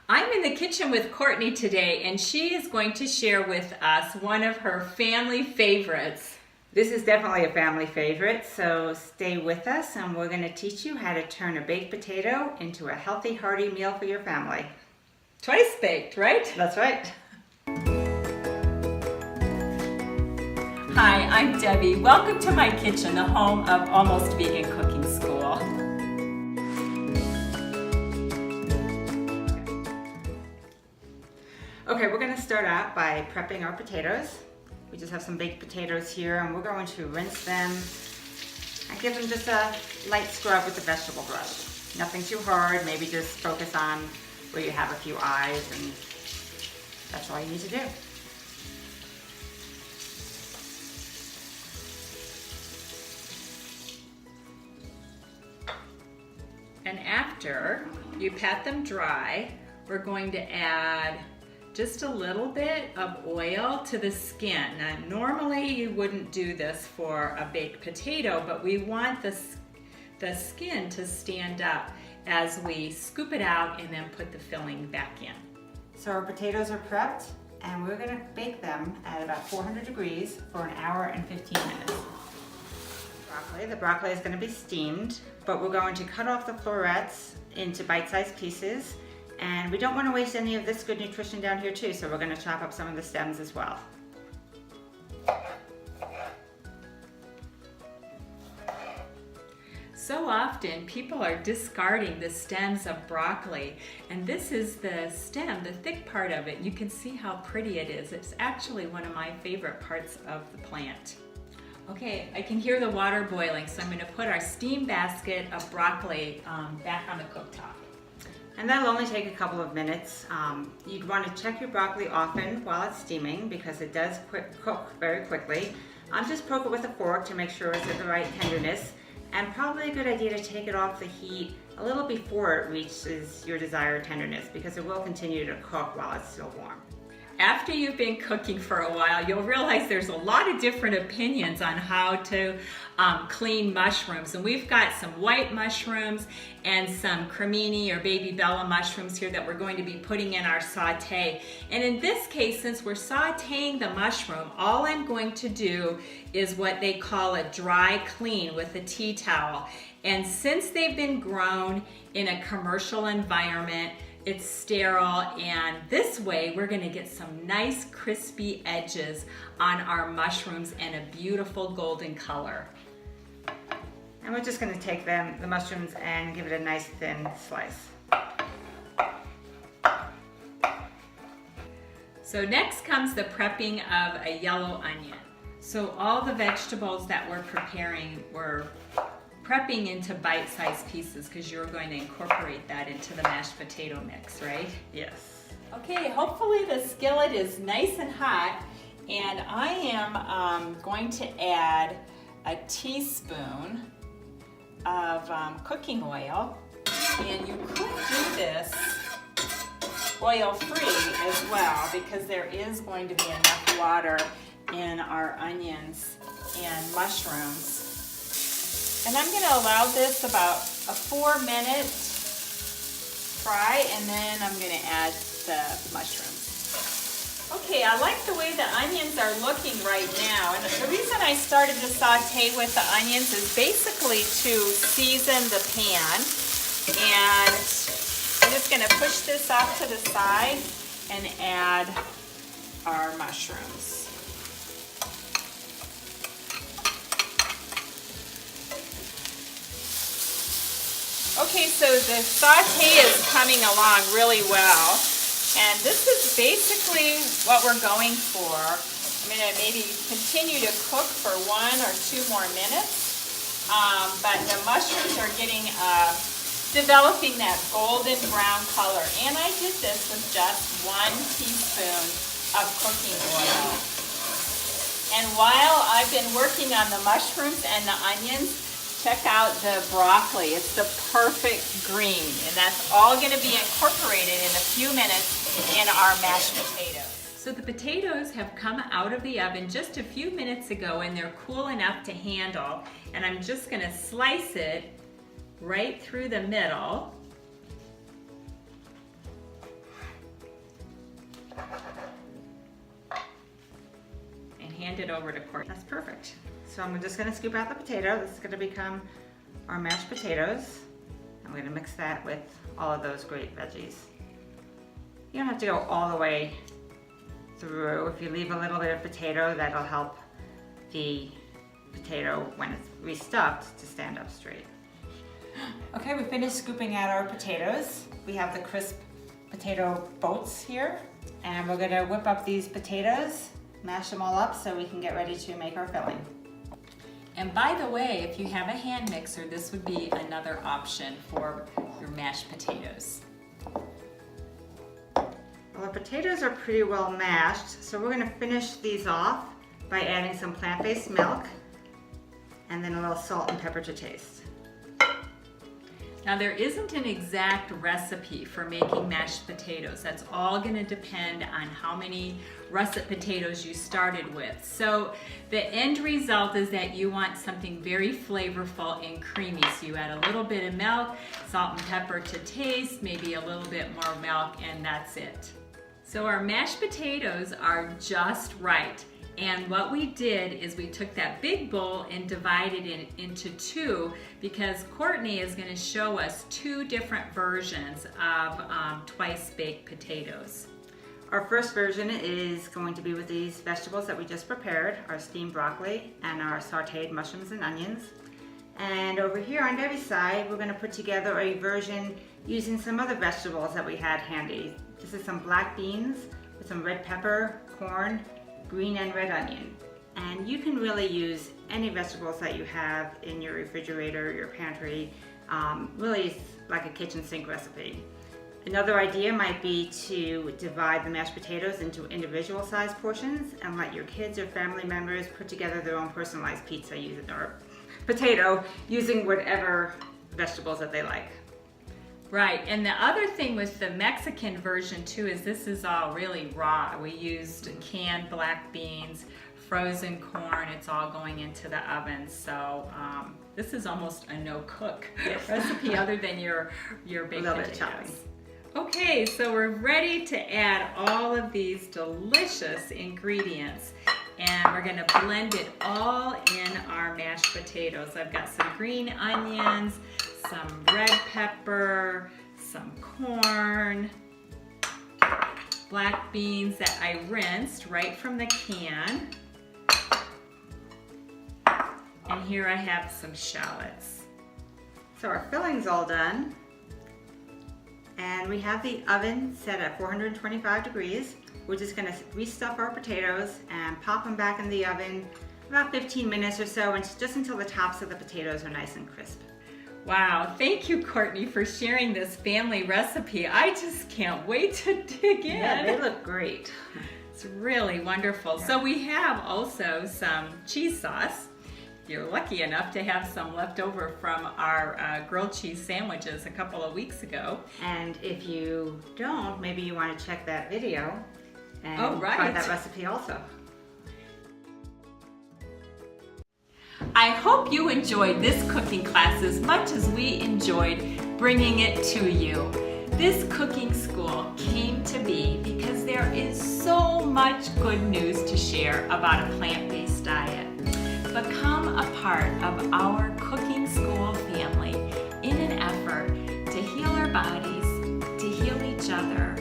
I'm in the kitchen with Courtney today, and she is going to share with us one of her family favorites. This is definitely a family favorite, so stay with us and we're going to teach you how to turn a baked potato into a healthy, hearty meal for your family. Twice baked, right? That's right. Hi, I'm Debbie. Welcome to my kitchen, the home of Almost Vegan Cooking School. Okay, we're going to start out by prepping our potatoes. We just have some baked potatoes here and we're going to rinse them and give them just a light scrub with the vegetable brush. Nothing too hard, maybe just focus on where you have a few eyes, and that's all you need to do. And after you pat them dry, we're going to add just a little bit of oil to the skin. Now, normally you wouldn't do this for a baked potato, but we want the skin to stand up as we scoop it out and then put the filling back in. So our potatoes are prepped and we're going to bake them at about 400 degrees for an hour and 15 minutes. The broccoli is going to be steamed, but we're going to cut off the florets into bite-sized pieces. And we don't want to waste any of this good nutrition down here too, so we're going to chop up some of the stems as well. So often people are discarding the stems of broccoli, and this is the stem, the thick part of it. You can see how pretty it is. It's actually one of my favorite parts of the plant. Okay, I can hear the water boiling, so I'm going to put our steam basket of broccoli back on the cooktop. And that'll only take a couple of minutes. You'd want to check your broccoli often while it's steaming because it does cook very quickly. Just poke it with a fork to make sure it's at the right tenderness, and probably a good idea to take it off the heat a little before it reaches your desired tenderness because it will continue to cook while it's still warm. After you've been cooking for a while, you'll realize there's a lot of different opinions on how to clean mushrooms. And we've got some white mushrooms and some cremini or baby bella mushrooms here that we're going to be putting in our saute. And in this case, since we're sauteing the mushroom, all I'm going to do is what they call a dry clean with a tea towel. And since they've been grown in a commercial environment, it's sterile, and this way we're going to get some nice crispy edges on our mushrooms and a beautiful golden color. And we're just going to take the mushrooms and give it a nice thin slice. So next comes the prepping of a yellow onion. So all the vegetables that we're preparing, we're prepping into bite-sized pieces because you're going to incorporate that into the mashed potato mix, right? Yes. Okay, hopefully the skillet is nice and hot, and I am going to add a teaspoon of cooking oil, and you could do this oil-free as well because there is going to be enough water in our onions and mushrooms. And I'm going to allow this about a 4-minute fry, and then I'm going to add the mushrooms. Okay, I like the way the onions are looking right now, and the reason I started to saute with the onions is basically to season the pan. And I'm just going to push this off to the side and add our mushrooms. Okay, so the saute is coming along really well, and this is basically what we're going for. I'm going to maybe continue to cook for 1 or 2 more minutes, but the mushrooms are developing that golden brown color, and I did this with just 1 teaspoon of cooking oil. And while I've been working on the mushrooms and the onions, check out the broccoli. It's the perfect green, and that's all going to be incorporated in a few minutes in our mashed potatoes. So the potatoes have come out of the oven just a few minutes ago, and they're cool enough to handle, and I'm just going to slice it right through the middle. hand it over to Courtney. That's perfect. So I'm just gonna scoop out the potato. This is gonna become our mashed potatoes. I'm gonna mix that with all of those great veggies. You don't have to go all the way through. If you leave a little bit of potato, that'll help the potato, when it's restuffed, to stand up straight. Okay, we finished scooping out our potatoes. We have the crisp potato boats here, and we're gonna whip up these potatoes, mash them all up so we can get ready to make our filling. And by the way, if you have a hand mixer, this would be another option for your mashed potatoes. Well, the potatoes are pretty well mashed, so we're gonna finish these off by adding some plant-based milk and then a little salt and pepper to taste. Now there isn't an exact recipe for making mashed potatoes. That's all going to depend on how many russet potatoes you started with. So the end result is that you want something very flavorful and creamy. So you add a little bit of milk, salt and pepper to taste, maybe a little bit more milk, and that's it. So our mashed potatoes are just right. And what we did is we took that big bowl and divided it into two, because Courtney is going to show us two different versions of twice baked potatoes. Our first version is going to be with these vegetables that we just prepared, our steamed broccoli and our sauteed mushrooms and onions. And over here on Debbie's side, we're going to put together a version using some other vegetables that we had handy. This is some black beans with some red pepper, corn, green and red onion. And you can really use any vegetables that you have in your refrigerator, your pantry. Really, it's like a kitchen sink recipe. Another idea might be to divide the mashed potatoes into individual sized portions and let your kids or family members put together their own personalized pizza or potato using whatever vegetables that they like. Right, and the other thing with the Mexican version too is this is all really raw. We used canned black beans, frozen corn, it's all going into the oven. So this is almost a no-cook recipe other than your baked potatoes. Okay, so we're ready to add all of these delicious ingredients, and we're gonna blend it all in our mashed potatoes. I've got some green onions, some red pepper, some corn, black beans that I rinsed right from the can, and here I have some shallots. So our filling's all done, and we have the oven set at 425 degrees. We're just gonna restuff our potatoes and pop them back in the oven about 15 minutes or so, and just until the tops of the potatoes are nice and crisp. Wow, thank you, Courtney, for sharing this family recipe. I just can't wait to dig in. Yeah, they look great. It's really wonderful. Yeah. So we have also some cheese sauce. You're lucky enough to have some left over from our grilled cheese sandwiches a couple of weeks ago. And if you don't, maybe you want to check that video and try that recipe also. I hope you enjoyed this cooking class as much as we enjoyed bringing it to you. This cooking school came to be because there is so much good news to share about a plant-based diet. Become a part of our cooking school family in an effort to heal our bodies, to heal each other,